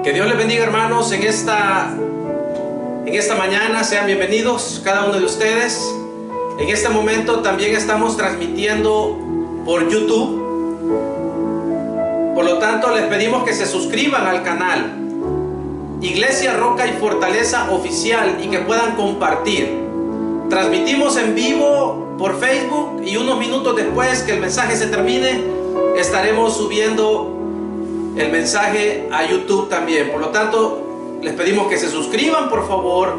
Que Dios les bendiga, hermanos, en esta mañana. Sean bienvenidos cada uno de ustedes. En este momento también estamos transmitiendo por YouTube. Por lo tanto, les pedimos que se suscriban al canal Iglesia Roca y Fortaleza Oficial y que puedan compartir. Transmitimos en vivo por Facebook y unos minutos después que el mensaje se termine, estaremos subiendo el mensaje a YouTube también. Por lo tanto, les pedimos que se suscriban, por favor,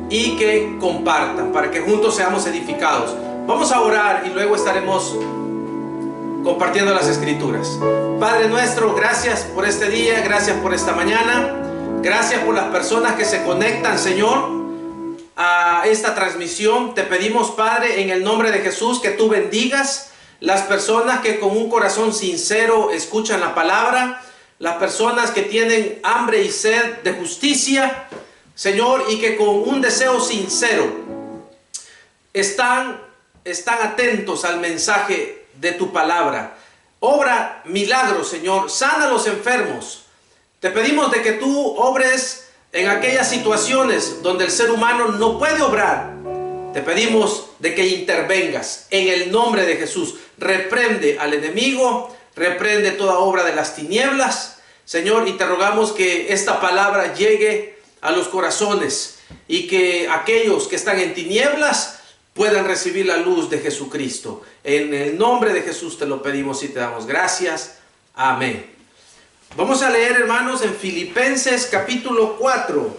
y que compartan para que juntos seamos edificados. Vamos a orar y luego estaremos compartiendo las escrituras. Padre nuestro, gracias por este día, gracias por esta mañana, gracias por las personas que se conectan, Señor, a esta transmisión. Te pedimos, Padre, en el nombre de Jesús, que tú bendigas las personas que con un corazón sincero escuchan la palabra, las personas que tienen hambre y sed de justicia, Señor, y que con un deseo sincero están atentos al mensaje de tu palabra. Obra milagros, Señor, sana a los enfermos. Te pedimos de que tú obres en aquellas situaciones donde el ser humano no puede obrar. Te pedimos de que intervengas en el nombre de Jesús. Reprende al enemigo, reprende toda obra de las tinieblas, Señor, y te rogamos que esta palabra llegue a los corazones y que aquellos que están en tinieblas puedan recibir la luz de Jesucristo. En el nombre de Jesús te lo pedimos y te damos gracias. Amén. Vamos a leer, hermanos, en Filipenses capítulo 4.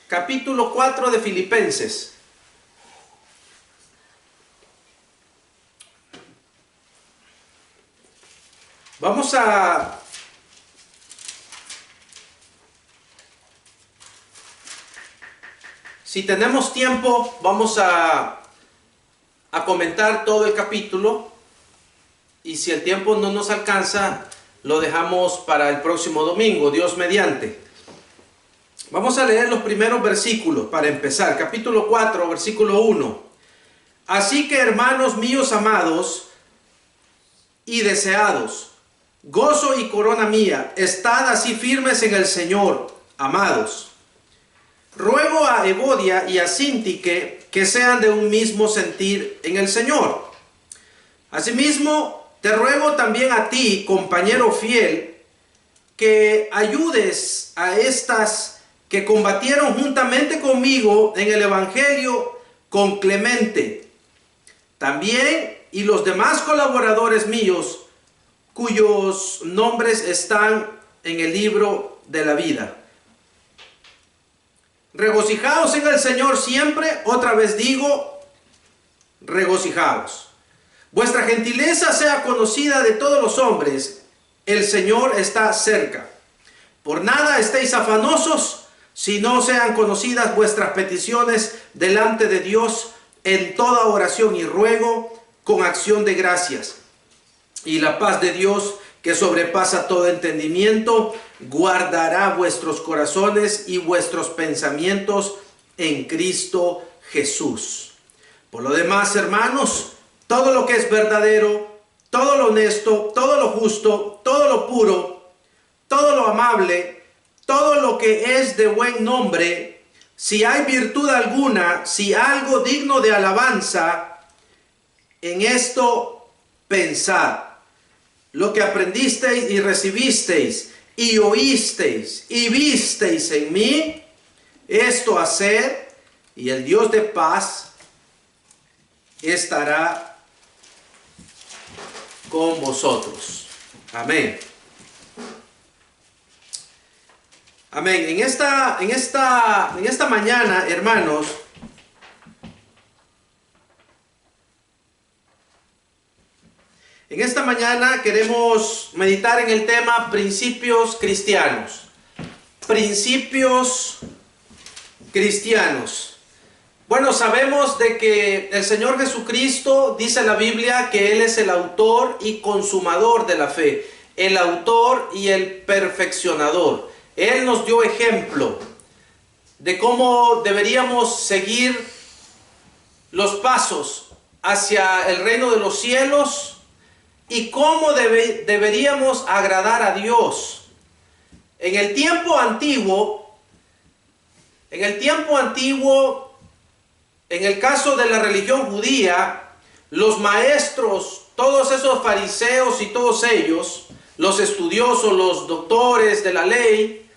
Capítulo 4 de Filipenses. Si tenemos tiempo, vamos a comentar todo el capítulo. Y si el tiempo no nos alcanza, lo dejamos para el próximo domingo, Dios mediante. Vamos a leer los primeros versículos para empezar. Capítulo 4, versículo 1. Así que, hermanos míos amados y deseados, gozo y corona mía, estad así firmes en el Señor, amados. Ruego a Evodia y a Síntique que sean de un mismo sentir en el Señor. Asimismo, te ruego también a ti, compañero fiel, que ayudes a estas que combatieron juntamente conmigo en el Evangelio con Clemente. También y los demás colaboradores míos, cuyos nombres están en el libro de la vida. Regocijaos en el Señor siempre, otra vez digo, regocijaos. Vuestra gentileza sea conocida de todos los hombres, el Señor está cerca. Por nada estéis afanosos, si no sean conocidas vuestras peticiones delante de Dios en toda oración y ruego con acción de gracias. Y la paz de Dios, que sobrepasa todo entendimiento, guardará vuestros corazones y vuestros pensamientos en Cristo Jesús. Por lo demás, hermanos, todo lo que es verdadero, todo lo honesto, todo lo justo, todo lo puro, todo lo amable, todo lo que es de buen nombre, si hay virtud alguna, si algo digno de alabanza, en esto pensad. Lo que aprendisteis y recibisteis y oísteis y visteis en mí, esto haced, y el Dios de paz estará con vosotros. Amén. Amén. En esta mañana, hermanos, en esta mañana queremos meditar en el tema principios cristianos. Principios cristianos. Bueno, sabemos de que el Señor Jesucristo, dice la Biblia, que Él es el autor y consumador de la fe, el autor y el perfeccionador. Él nos dio ejemplo de cómo deberíamos seguir los pasos hacia el reino de los cielos y cómo deberíamos agradar a Dios. En el tiempo antiguo, en el caso de la religión judía, los maestros, todos esos fariseos y todos ellos, los estudiosos, los doctores de la ley,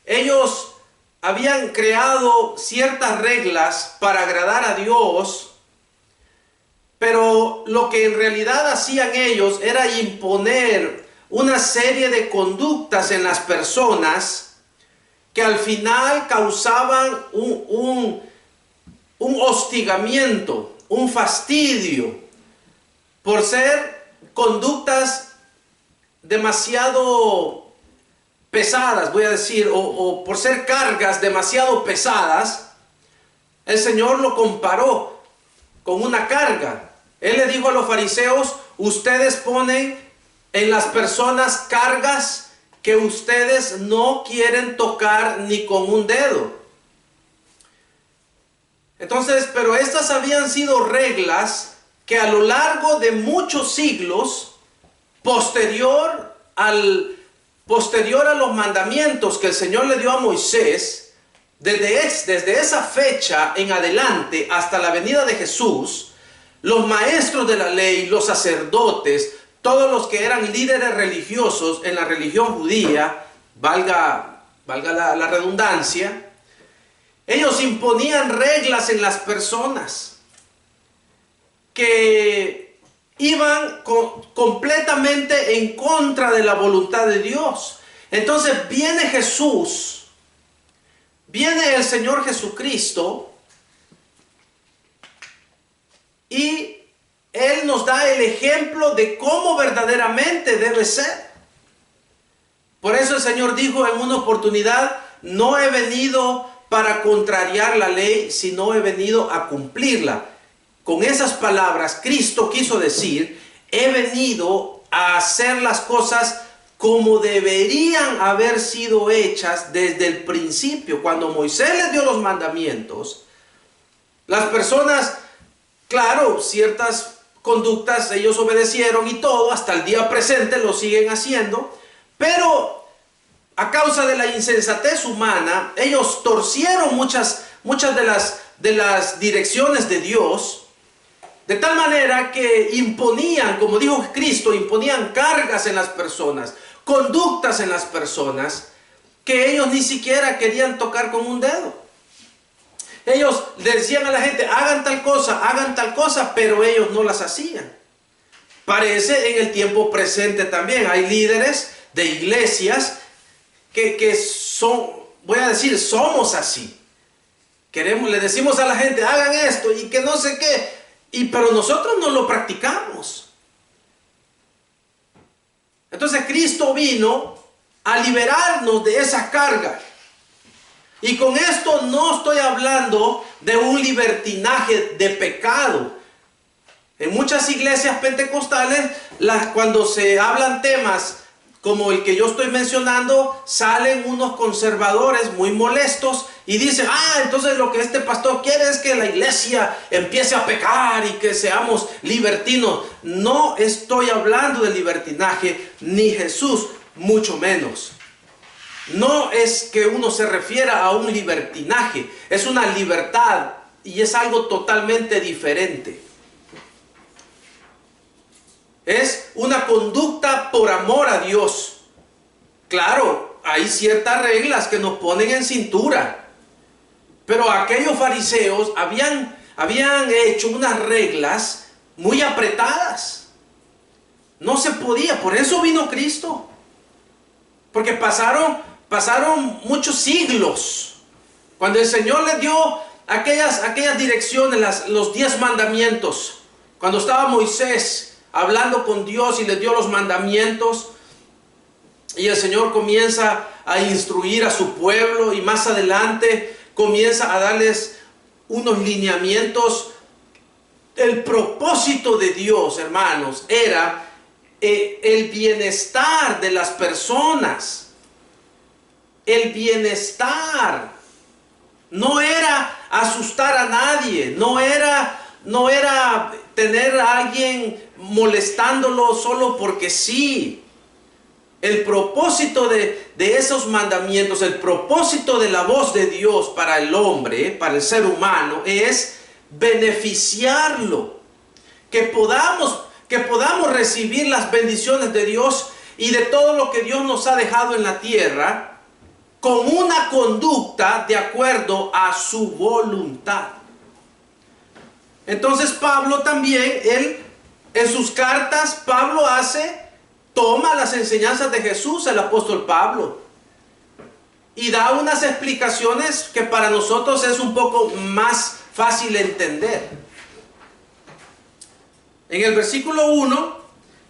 ellos habían creado ciertas reglas para agradar a Dios, pero lo que en realidad hacían ellos era imponer una serie de conductas en las personas que al final causaban un hostigamiento, un fastidio, por ser conductas demasiado pesadas, voy a decir, o por ser cargas demasiado pesadas. El Señor lo comparó con una carga. Él le dijo a los fariseos: ustedes ponen en las personas cargas que ustedes no quieren tocar ni con un dedo. Entonces, pero estas habían sido reglas que a lo largo de muchos siglos, posterior a los mandamientos que el Señor le dio a Moisés, desde esa fecha en adelante hasta la venida de Jesús, los maestros de la ley, los sacerdotes, todos los que eran líderes religiosos en la religión judía, valga la redundancia, ellos imponían reglas en las personas que iban completamente en contra de la voluntad de Dios. Entonces viene Jesús, viene el Señor Jesucristo, y Él nos da el ejemplo de cómo verdaderamente debe ser. Por eso el Señor dijo en una oportunidad: no he venido para contrariar la ley, sino he venido a cumplirla. Con esas palabras, Cristo quiso decir: he venido a hacer las cosas como deberían haber sido hechas desde el principio. Cuando Moisés les dio los mandamientos, las personas, claro, ciertas conductas ellos obedecieron y todo, hasta el día presente lo siguen haciendo, pero a causa de la insensatez humana, ellos torcieron muchas de las direcciones de Dios, de tal manera que imponían, como dijo Cristo, imponían cargas en las personas, conductas en las personas, que ellos ni siquiera querían tocar con un dedo. Ellos le decían a la gente: hagan tal cosa, pero ellos no las hacían. Parece en el tiempo presente también. Hay líderes de iglesias que son, voy a decir, somos así. Le decimos a la gente: hagan esto y que no sé qué, pero nosotros no lo practicamos. Entonces Cristo vino a liberarnos de esa carga. Y con esto no estoy hablando de un libertinaje de pecado. En muchas iglesias pentecostales, cuando se hablan temas como el que yo estoy mencionando, salen unos conservadores muy molestos y dicen: entonces lo que este pastor quiere es que la iglesia empiece a pecar y que seamos libertinos. No estoy hablando de libertinaje, ni Jesús, mucho menos. No es que uno se refiera a un libertinaje, es una libertad y es algo totalmente diferente. Es una conducta por amor a Dios. Claro, hay ciertas reglas que nos ponen en cintura, pero aquellos fariseos habían hecho unas reglas muy apretadas. No se podía, por eso vino Cristo, porque pasaron muchos siglos. Cuando el Señor les dio aquellas direcciones, los 10 mandamientos, cuando estaba Moisés hablando con Dios y les dio los mandamientos, y el Señor comienza a instruir a su pueblo, y más adelante comienza a darles unos lineamientos. El propósito de Dios, hermanos, era el bienestar de las personas. El bienestar. No era asustar a nadie, no era tener a alguien molestándolo solo porque sí. el propósito de esos mandamientos, el propósito de la voz de Dios para el hombre, para el ser humano, es beneficiarlo. Que podamos recibir las bendiciones de Dios y de todo lo que Dios nos ha dejado en la tierra con una conducta de acuerdo a su voluntad. Entonces Pablo también, en sus cartas, Pablo toma las enseñanzas de Jesús, el apóstol Pablo, y da unas explicaciones que para nosotros es un poco más fácil entender. En el versículo 1,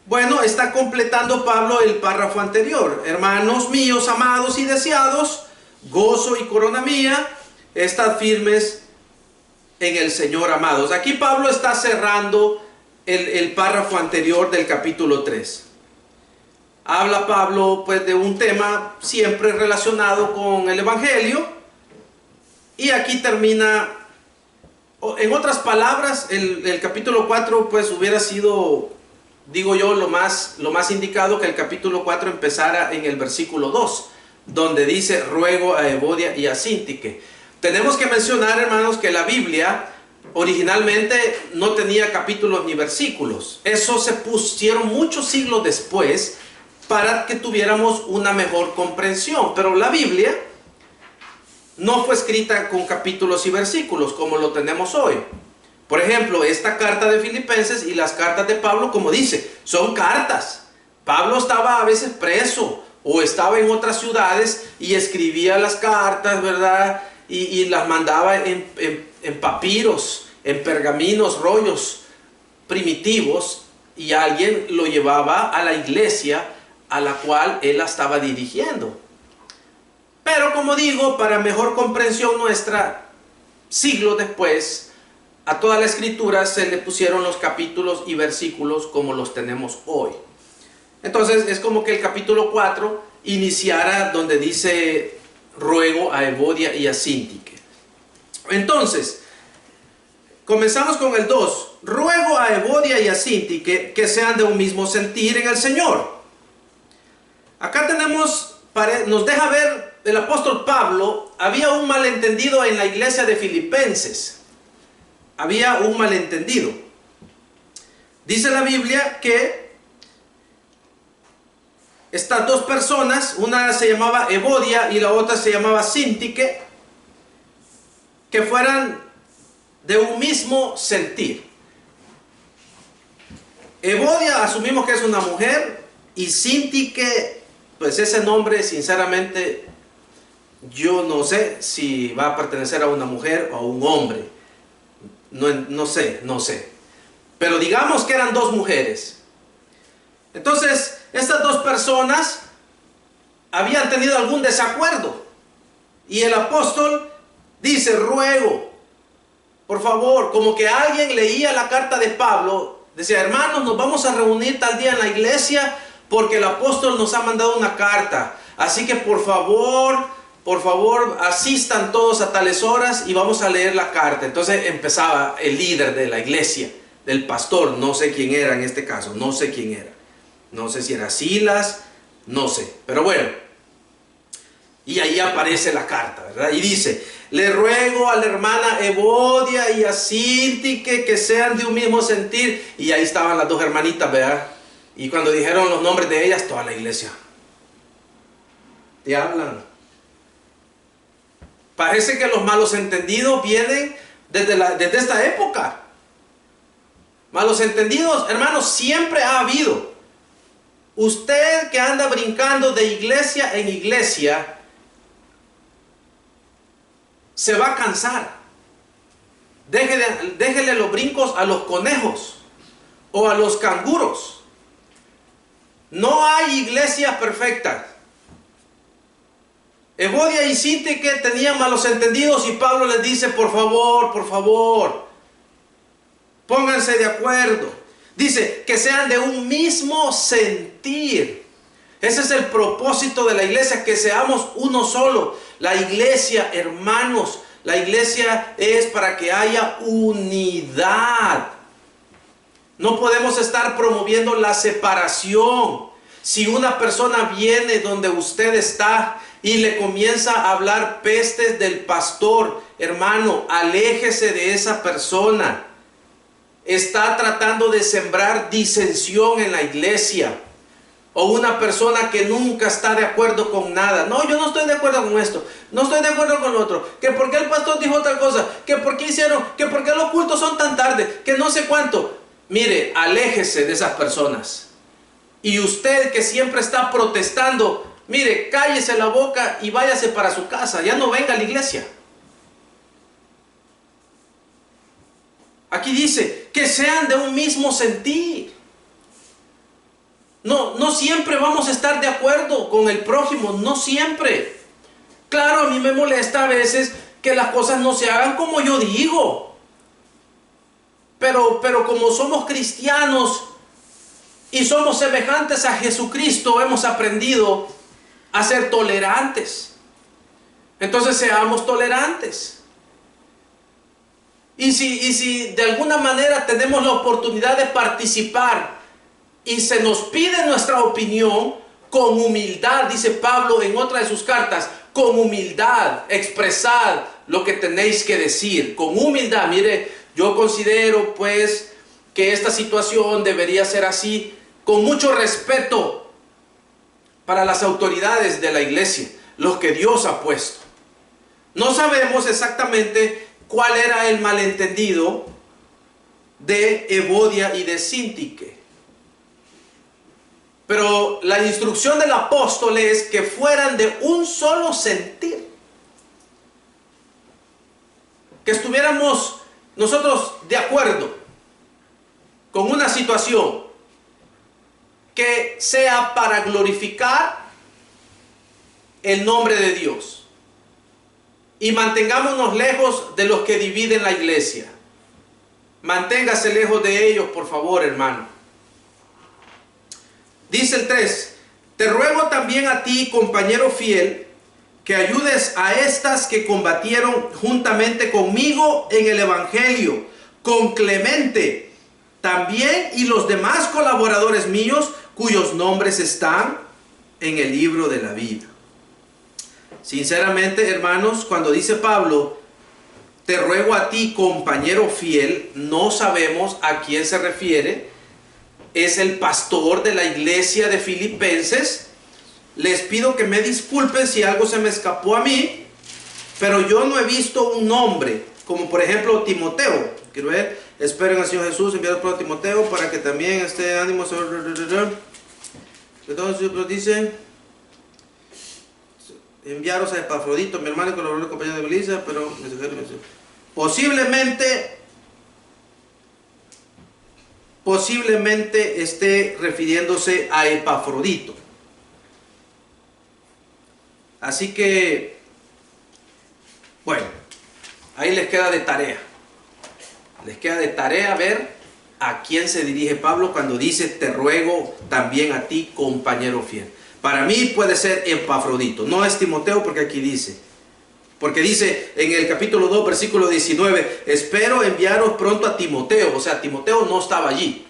bueno, está completando Pablo el párrafo anterior. Hermanos míos, amados y deseados, gozo y corona mía, estad firmes en el Señor, amados. Aquí Pablo está cerrando el párrafo anterior del capítulo 3. Habla Pablo pues de un tema siempre relacionado con el Evangelio, y aquí termina. En otras palabras, el capítulo 4 pues hubiera sido, digo yo, lo más indicado que el capítulo 4 empezara en el versículo 2, donde dice ruego a Evodia y a Síntique. Tenemos que mencionar, hermanos, que la Biblia originalmente no tenía capítulos ni versículos. Eso se pusieron muchos siglos después para que tuviéramos una mejor comprensión. Pero la Biblia no fue escrita con capítulos y versículos como lo tenemos hoy. Por ejemplo, esta carta de Filipenses y las cartas de Pablo, como dice, son cartas. Pablo estaba a veces preso o estaba en otras ciudades y escribía las cartas, ¿verdad? Y las mandaba en papiros, en pergaminos, rollos primitivos, y alguien lo llevaba a la iglesia a la cual él la estaba dirigiendo. Pero como digo, para mejor comprensión nuestra, siglos después, a toda la escritura se le pusieron los capítulos y versículos como los tenemos hoy. Entonces es como que el capítulo 4 iniciara donde dice ruego a Evodia y a Síntique. Entonces, comenzamos con el 2. Ruego a Evodia y a Síntique que sean de un mismo sentir en el Señor. Acá nos deja ver el apóstol Pablo. Había un malentendido en la iglesia de Filipenses. Había un malentendido. Dice la Biblia que estas dos personas, una se llamaba Evodia y la otra se llamaba Síntique, que fueran de un mismo sentir. Evodia asumimos que es una mujer, y Síntique, pues ese nombre sinceramente yo no sé si va a pertenecer a una mujer o a un hombre. No sé. Pero digamos que eran dos mujeres. Entonces, estas dos personas habían tenido algún desacuerdo. Y el apóstol dice, ruego, por favor, como que alguien leía la carta de Pablo, decía, hermanos, nos vamos a reunir tal día en la iglesia porque el apóstol nos ha mandado una carta. Así que por favor, asistan todos a tales horas y vamos a leer la carta. Entonces empezaba el líder de la iglesia, del pastor, no sé quién era en este caso, no sé quién era. No sé si era Silas, no sé, pero bueno. Y ahí aparece la carta, ¿verdad? Y dice, le ruego a la hermana Evodia y a Síntique que sean de un mismo sentir. Y ahí estaban las dos hermanitas, ¿verdad? Y cuando dijeron los nombres de ellas, toda la iglesia. Te hablan. Parece que los malos entendidos vienen desde esta época. Malos entendidos, hermanos, siempre ha habido. Usted que anda brincando de iglesia en iglesia, se va a cansar. Déjele los brincos a los conejos o a los canguros. No hay iglesias perfectas. Evodia y Síntique tenían malos entendidos y Pablo les dice, por favor, pónganse de acuerdo. Dice que sean de un mismo sentir. Ese es el propósito de la iglesia, que seamos uno solo. La iglesia, hermanos, la iglesia es para que haya unidad. No podemos estar promoviendo la separación. Si una persona viene donde usted está y le comienza a hablar pestes del pastor, hermano, aléjese de esa persona. Está tratando de sembrar disensión en la iglesia. O una persona que nunca está de acuerdo con nada. No, yo no estoy de acuerdo con esto. No estoy de acuerdo con lo otro. Que por qué el pastor dijo otra cosa. Que por qué hicieron. Que por qué los cultos son tan tarde. Que no sé cuánto. Mire, aléjese de esas personas. Y usted que siempre está protestando, mire, cállese la boca y váyase para su casa. Ya no venga a la iglesia. Aquí dice que sean de un mismo sentir. No siempre vamos a estar de acuerdo con el prójimo, no siempre. Claro, a mí me molesta a veces que las cosas no se hagan como yo digo. Pero como somos cristianos y somos semejantes a Jesucristo, hemos aprendido a ser tolerantes. Entonces seamos tolerantes. Y si de alguna manera tenemos la oportunidad de participar y se nos pide nuestra opinión, con humildad, dice Pablo en otra de sus cartas, con humildad, expresad lo que tenéis que decir, con humildad. Mire, yo considero pues que esta situación debería ser así, con mucho respeto para las autoridades de la iglesia, los que Dios ha puesto. No sabemos exactamente cuál era el malentendido de Evodia y de Síntique, pero la instrucción del apóstol es que fueran de un solo sentir, que estuviéramos nosotros de acuerdo con una situación que sea para glorificar el nombre de Dios, y mantengámonos lejos de los que dividen la iglesia. Manténgase lejos de ellos, por favor, hermano. Dice el 3, te ruego también a ti, compañero fiel, que ayudes a estas que combatieron juntamente conmigo en el evangelio, con Clemente también y los demás colaboradores míos, cuyos nombres están en el libro de la vida. Sinceramente, hermanos, cuando dice Pablo, te ruego a ti, compañero fiel, no sabemos a quién se refiere. Es el pastor de la iglesia de Filipenses. Les pido que me disculpen si algo se me escapó a mí, pero yo no he visto un nombre, como por ejemplo Timoteo. Quiero ver, esperen al Señor Jesús, enviados por Timoteo, para que también esté ánimo. Entonces dice, enviaros a Epafrodito, mi hermano y colaborador, compañero de Melissa, pero posiblemente esté refiriéndose a Epafrodito. Así que, bueno, ahí les queda de tarea. Les queda de tarea ver a quién se dirige Pablo cuando dice, te ruego también a ti, compañero fiel. Para mí puede ser Epafrodito, no es Timoteo, porque aquí dice. Porque dice en el capítulo 2, versículo 19, espero enviaros pronto a Timoteo. O sea, Timoteo no estaba allí.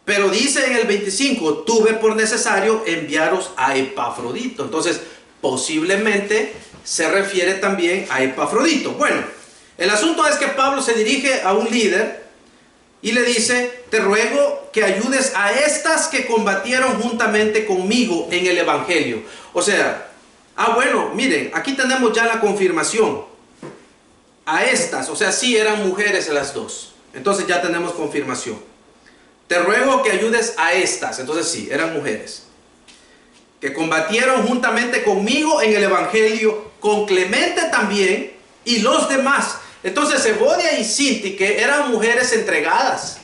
Pero dice en el 25, tuve por necesario enviaros a Epafrodito. Entonces, posiblemente se refiere también a Epafrodito. Bueno, el asunto es que Pablo se dirige a un líder y le dice, te ruego que ayudes a estas que combatieron juntamente conmigo en el evangelio. O sea, bueno, miren, aquí tenemos ya la confirmación. A estas, o sea, sí eran mujeres las dos. Entonces ya tenemos confirmación. Te ruego que ayudes a estas. Entonces sí, eran mujeres. Que combatieron juntamente conmigo en el evangelio, con Clemente también y los demás. Entonces Evodia y Síntique eran mujeres entregadas.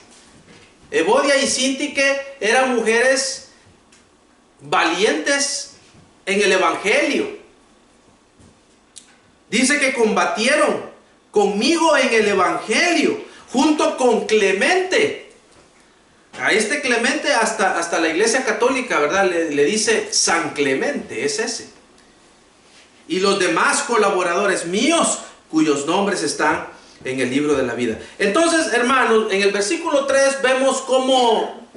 Evodia y Síntique eran mujeres valientes en el evangelio. Dice que combatieron conmigo en el evangelio, junto con Clemente. A este Clemente hasta la iglesia católica, ¿verdad? Le dice San Clemente, es ese. Y los demás colaboradores míos, cuyos nombres están en el libro de la vida. Entonces, hermanos, en el versículo 3 vemos cómo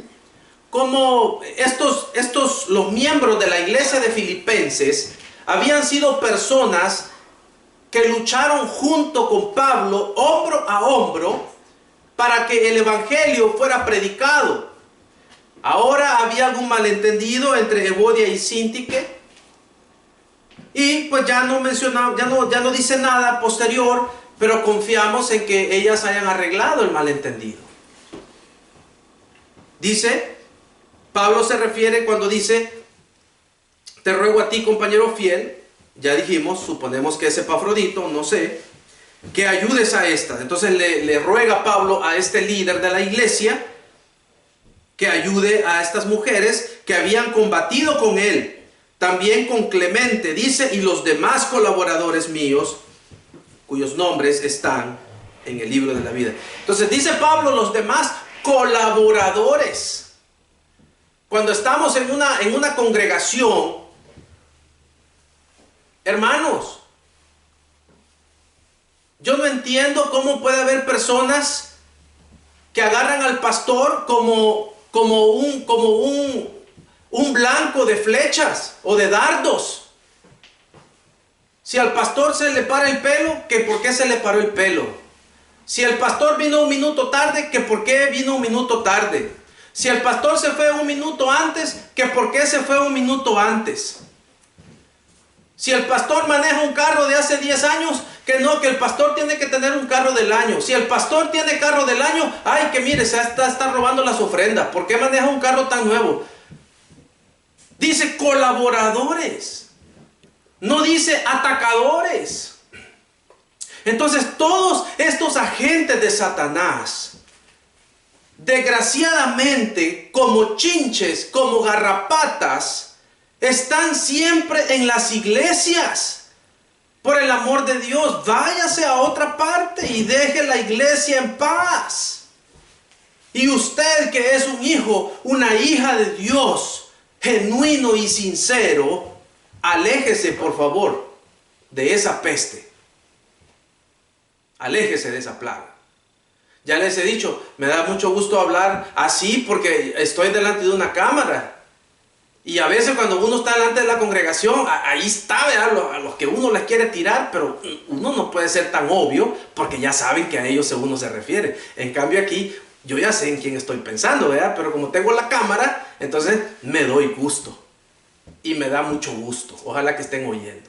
los miembros de la iglesia de Filipenses habían sido personas que lucharon junto con Pablo, hombro a hombro, para que el evangelio fuera predicado. Ahora había algún malentendido entre Evodia y Síntique, y pues ya no dice nada posterior, pero confiamos en que ellas hayan arreglado el malentendido. Dice, Pablo se refiere cuando dice, te ruego a ti, compañero fiel, ya dijimos, suponemos que es Epafrodito, no sé, que ayudes a esta. Entonces le ruega Pablo a este líder de la iglesia que ayude a estas mujeres que habían combatido con él. También con Clemente, dice, y los demás colaboradores míos, cuyos nombres están en el libro de la vida. Entonces dice Pablo, los demás colaboradores. Cuando estamos en una congregación, hermanos, yo no entiendo cómo puede haber personas que agarran al pastor como un blanco de flechas o de dardos. Si al pastor se le para el pelo, que por qué se le paró el pelo. Si el pastor vino un minuto tarde, que por qué vino un minuto tarde. Si el pastor se fue un minuto antes, que por qué se fue un minuto antes. Si el pastor maneja un carro de hace 10 años, que no, que el pastor tiene que tener un carro del año. Si el pastor tiene carro del año, ay, que mire, se está robando las ofrendas. ¿Por qué maneja un carro tan nuevo? Dice colaboradores, no dice atacadores. Entonces todos estos agentes de Satanás, desgraciadamente, como chinches, como garrapatas, están siempre en las iglesias. Por el amor de Dios, váyase a otra parte y deje la iglesia en paz. Y usted que es un hijo, una hija de Dios, genuino y sincero, aléjese por favor de esa peste. Aléjese de esa plaga. Ya les he dicho, me da mucho gusto hablar así porque estoy delante de una cámara. Y a veces cuando uno está delante de la congregación, ahí está, ¿verdad? A los que uno les quiere tirar, pero uno no puede ser tan obvio porque ya saben que a ellos uno se refiere. En cambio aquí, yo ya sé en quién estoy pensando, ¿verdad? Pero como tengo la cámara, entonces me doy gusto. Y me da mucho gusto. Ojalá que estén oyendo.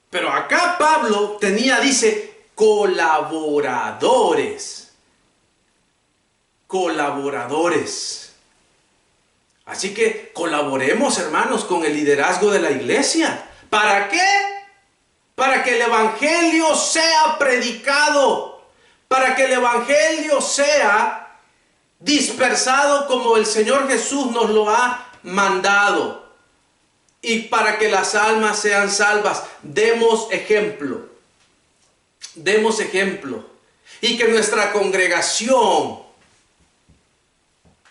Pero acá Pablo dice, colaboradores. Colaboradores. Así que colaboremos, hermanos, con el liderazgo de la iglesia. ¿Para qué? Para que el evangelio sea predicado. Para que el evangelio sea dispersado como el Señor Jesús nos lo ha mandado. Y para que las almas sean salvas. Demos ejemplo. Demos ejemplo. Y que nuestra congregación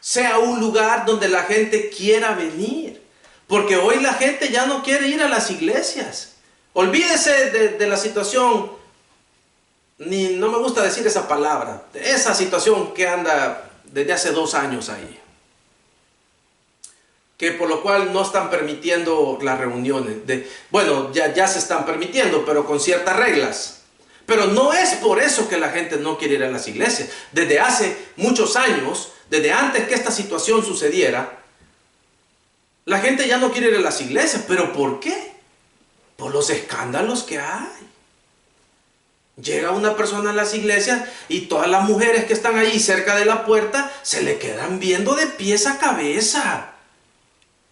sea un lugar donde la gente quiera venir. Porque hoy la gente ya no quiere ir a las iglesias. Olvídese de la situación, no me gusta decir esa palabra, de esa situación que anda desde hace 2 años ahí. Que por lo cual no están permitiendo las reuniones. Bueno, ya se están permitiendo, pero con ciertas reglas. Pero no es por eso que la gente no quiere ir a las iglesias. Desde hace muchos años, desde antes que esta situación sucediera, la gente ya no quiere ir a las iglesias. ¿Pero por qué? Por los escándalos que hay. Llega una persona a las iglesias y todas las mujeres que están ahí cerca de la puerta se le quedan viendo de pies a cabeza.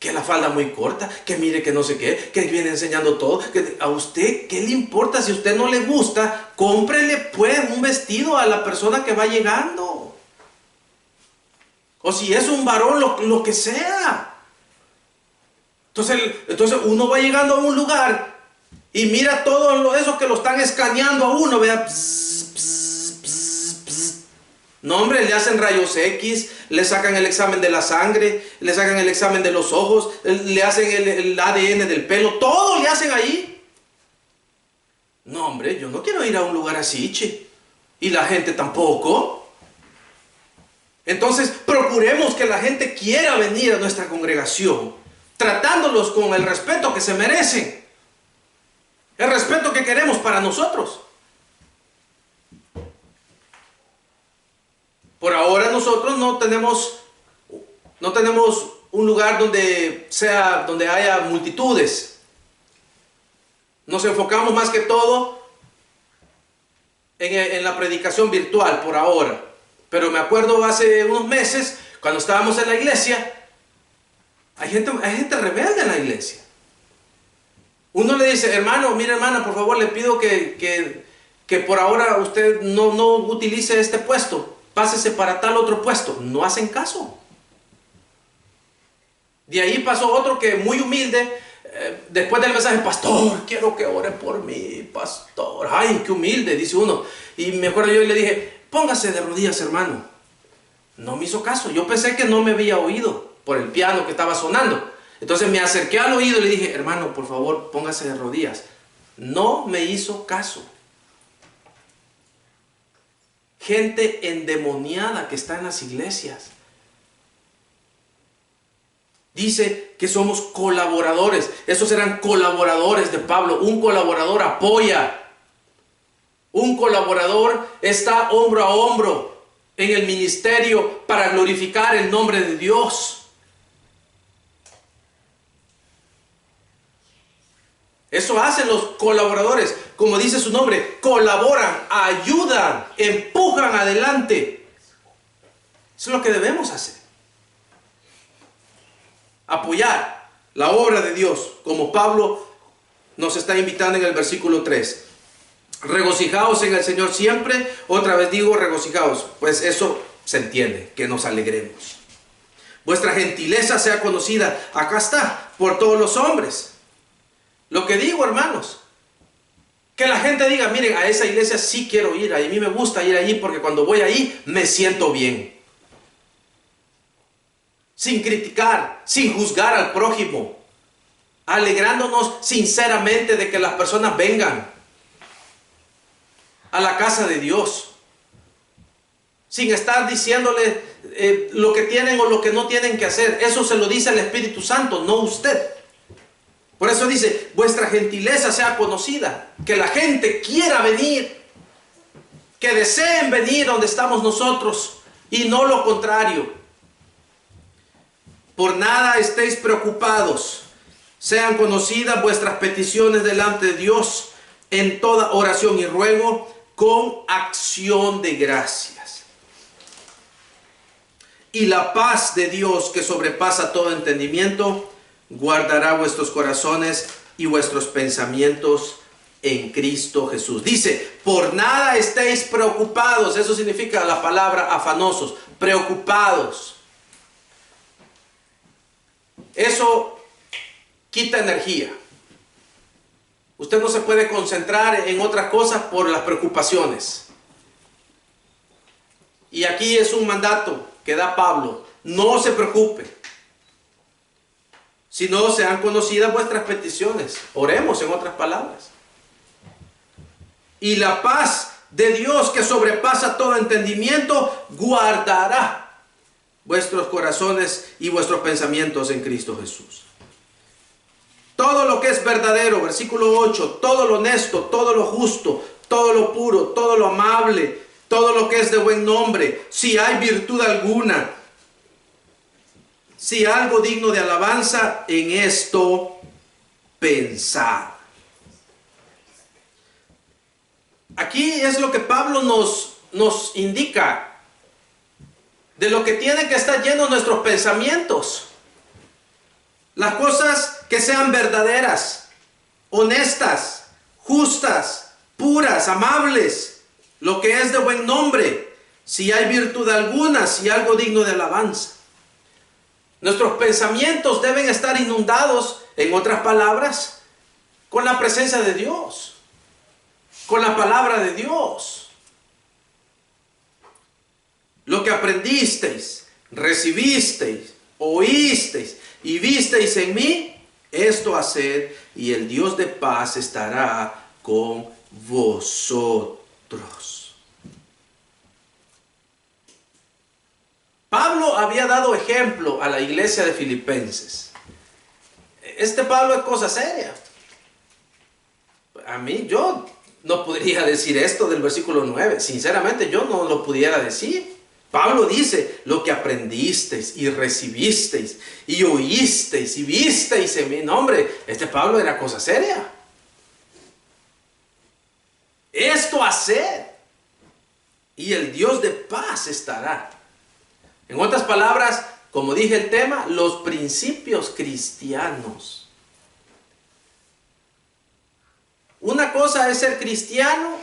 Que la falda muy corta, que mire que no sé qué, que viene enseñando todo. Que a usted, ¿qué le importa? Si a usted no le gusta, cómprele pues un vestido a la persona que va llegando. O si es un varón, lo que sea. Entonces uno va llegando a un lugar y mira todo eso que lo están escaneando a uno. Vea. Pss, pss, pss, pss. No, hombre, le hacen rayos X, le sacan el examen de la sangre, le sacan el examen de los ojos, le hacen el ADN del pelo, todo le hacen ahí. No, hombre, yo no quiero ir a un lugar así, che. Y la gente tampoco. Entonces, procuremos que la gente quiera venir a nuestra congregación, tratándolos con el respeto que se merecen, el respeto que queremos para nosotros. Por ahora nosotros no tenemos un lugar donde haya multitudes. Nos enfocamos más que todo en la predicación virtual por ahora. Pero me acuerdo hace unos meses, cuando estábamos en la iglesia, hay gente rebelde en la iglesia. Uno le dice, hermano, mira hermana, por favor le pido que por ahora usted no utilice este puesto. Pásese para tal otro puesto. No hacen caso. De ahí pasó otro que muy humilde, después del mensaje, pastor, quiero que ore por mí, pastor. Ay, qué humilde, dice uno. Y me acuerdo yo y le dije, póngase de rodillas, hermano. No me hizo caso. Yo pensé que no me había oído por el piano que estaba sonando. Entonces me acerqué al oído y le dije, hermano, por favor, póngase de rodillas. No me hizo caso. Gente endemoniada que está en las iglesias. Dice que somos colaboradores. Esos eran colaboradores de Pablo. Un colaborador apoya. Un colaborador está hombro a hombro en el ministerio para glorificar el nombre de Dios. Eso hacen los colaboradores. Como dice su nombre, colaboran, ayudan, empujan adelante. Eso es lo que debemos hacer. Apoyar la obra de Dios, como Pablo nos está invitando en el versículo 3. Regocijaos en el Señor siempre. Otra vez digo regocijaos. Pues eso se entiende, que nos alegremos. Vuestra gentileza sea conocida, acá está, por todos los hombres. Lo que digo, hermanos, que la gente diga, miren, a esa iglesia sí quiero ir, a mí me gusta ir allí porque cuando voy ahí me siento bien. Sin criticar, sin juzgar al prójimo, alegrándonos sinceramente de que las personas vengan a la casa de Dios, sin estar diciéndole lo que tienen o lo que no tienen que hacer. Eso se lo dice el Espíritu Santo, no usted. Por eso dice, vuestra gentileza sea conocida, que la gente quiera venir, que deseen venir donde estamos nosotros y no lo contrario. Por nada estéis preocupados, sean conocidas vuestras peticiones delante de Dios en toda oración y ruego con acción de gracias. Y la paz de Dios que sobrepasa todo entendimiento, guardará vuestros corazones y vuestros pensamientos en Cristo Jesús. Dice, por nada estéis preocupados. Eso significa la palabra afanosos, preocupados. Eso quita energía. Usted no se puede concentrar en otras cosas por las preocupaciones. Y aquí es un mandato que da Pablo. No se preocupe, sino sean conocidas vuestras peticiones. Oremos, en otras palabras. Y la paz de Dios que sobrepasa todo entendimiento, guardará vuestros corazones y vuestros pensamientos en Cristo Jesús. Todo lo que es verdadero, versículo 8, todo lo honesto, todo lo justo, todo lo puro, todo lo amable, todo lo que es de buen nombre, si hay virtud alguna, si algo digno de alabanza, en esto pensad. Aquí es lo que Pablo nos indica, de lo que tienen que estar llenos nuestros pensamientos. Las cosas que sean verdaderas, honestas, justas, puras, amables, lo que es de buen nombre, si hay virtud alguna, si algo digno de alabanza. Nuestros pensamientos deben estar inundados, en otras palabras, con la presencia de Dios, con la palabra de Dios. Lo que aprendisteis, recibisteis, oísteis y visteis en mí, esto haced, y el Dios de paz estará con vosotros. Pablo había dado ejemplo a la iglesia de Filipenses. Este Pablo es cosa seria. A mí, yo no podría decir esto del versículo 9. Sinceramente, yo no lo pudiera decir. Pablo dice, lo que aprendisteis y recibisteis y oísteis y visteis en mi nombre. Este Pablo era cosa seria. Esto haced, y el Dios de paz estará. En otras palabras, como dije el tema, los principios cristianos. Una cosa es ser cristiano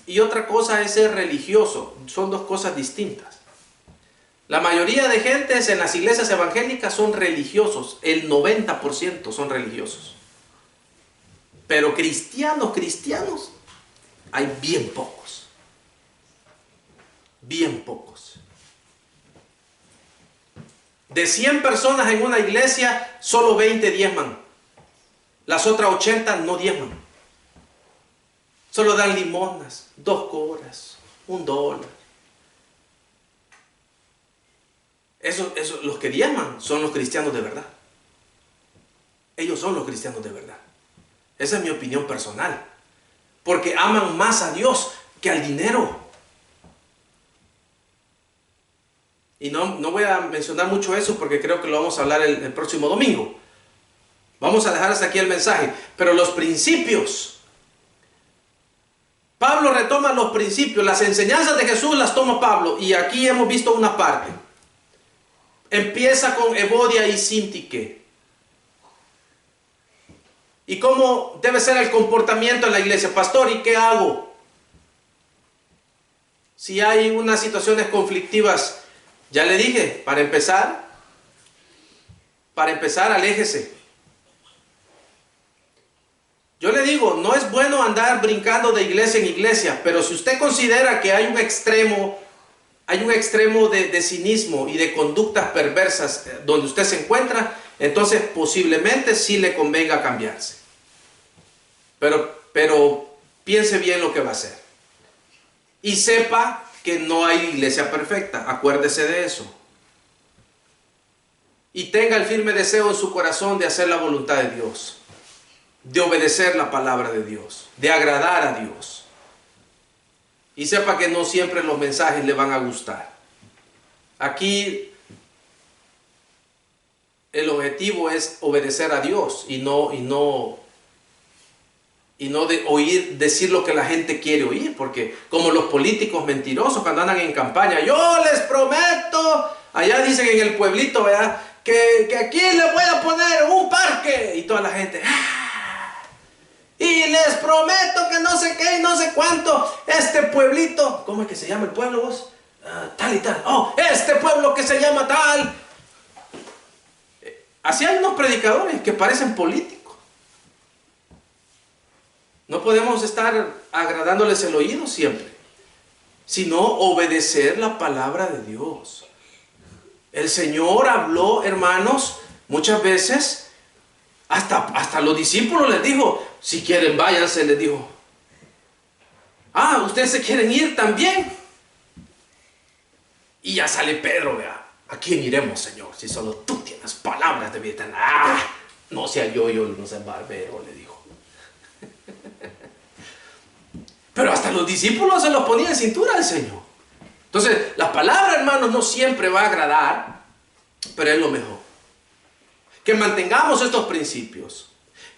y otra cosa es ser religioso. Son dos cosas distintas. La mayoría de gentes en las iglesias evangélicas son religiosos. El 90% son religiosos. Pero cristianos, hay bien pocos. Bien pocos. De 100 personas en una iglesia, solo 20 diezman. Las otras 80 no diezman. Solo dan limonas, 2 coras, $1. Eso, los que diezman son los cristianos de verdad. Ellos son los cristianos de verdad. Esa es mi opinión personal. Porque aman más a Dios que al dinero. Y no voy a mencionar mucho eso porque creo que lo vamos a hablar el próximo domingo. Vamos a dejar hasta aquí el mensaje. Pero los principios. Pablo retoma los principios. Las enseñanzas de Jesús las toma Pablo. Y aquí hemos visto una parte. Empieza con Evodia y Síntique. ¿Y cómo debe ser el comportamiento en la iglesia? Pastor, ¿y qué hago? Si hay unas situaciones conflictivas, ya le dije, para empezar, aléjese. Yo le digo, no es bueno andar brincando de iglesia en iglesia, pero si usted considera que hay un extremo de cinismo y de conductas perversas donde usted se encuentra, entonces posiblemente sí le convenga cambiarse. Pero piense bien lo que va a hacer. Y sepa que no hay iglesia perfecta. Acuérdese de eso. Y tenga el firme deseo en su corazón de hacer la voluntad de Dios. De obedecer la palabra de Dios. De agradar a Dios. Y sepa que no siempre los mensajes le van a gustar. Aquí el objetivo es obedecer a Dios y no de oír decir lo que la gente quiere oír, porque como los políticos mentirosos cuando andan en campaña, yo les prometo, allá dicen en el pueblito, ¿verdad? Que aquí les voy a poner un parque, y toda la gente, y les prometo que no sé qué y no sé cuánto, este pueblito, ¿cómo es que se llama el pueblo vos? Tal y tal, este pueblo que se llama tal. Así hay unos predicadores que parecen políticos. No podemos estar agradándoles el oído siempre, sino obedecer la palabra de Dios. El Señor habló, hermanos, muchas veces, hasta los discípulos les dijo, si quieren váyanse, les dijo. ¿Ustedes se quieren ir también? Y ya sale Pedro, vea. ¿A quién iremos, Señor? Si solo tú tienes palabras de vida eterna. No sea yo no sea barbero, le dijo. Pero hasta los discípulos se los ponía en cintura al Señor. Entonces, la palabra, hermanos, no siempre va a agradar, pero es lo mejor. Que mantengamos estos principios.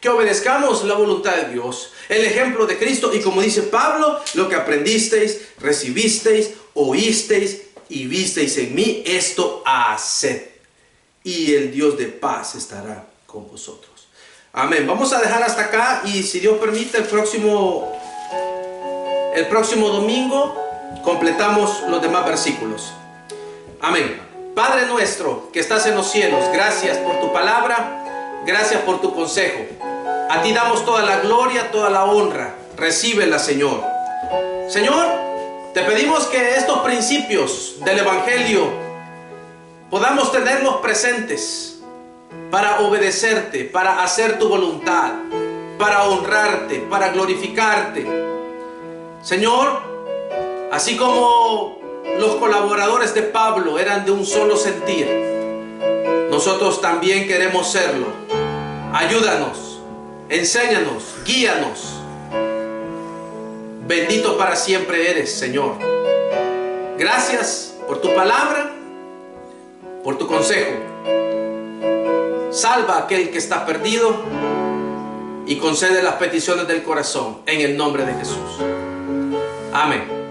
Que obedezcamos la voluntad de Dios. El ejemplo de Cristo. Y como dice Pablo, lo que aprendisteis, recibisteis, oísteis y visteis en mí, esto haced. Y el Dios de paz estará con vosotros. Amén. Vamos a dejar hasta acá y si Dios permite el próximo domingo completamos los demás versículos. Amén. Padre nuestro que estás en los cielos, gracias por tu palabra, gracias por tu consejo. A ti damos toda la gloria, toda la honra. Recíbela, Señor. Señor, te pedimos que estos principios del Evangelio podamos tenerlos presentes para obedecerte, para hacer tu voluntad, para honrarte, para glorificarte. Señor, así como los colaboradores de Pablo eran de un solo sentir, nosotros también queremos serlo. Ayúdanos, enséñanos, guíanos. Bendito para siempre eres, Señor. Gracias por tu palabra, por tu consejo. Salva a aquel que está perdido y concede las peticiones del corazón en el nombre de Jesús. Amén.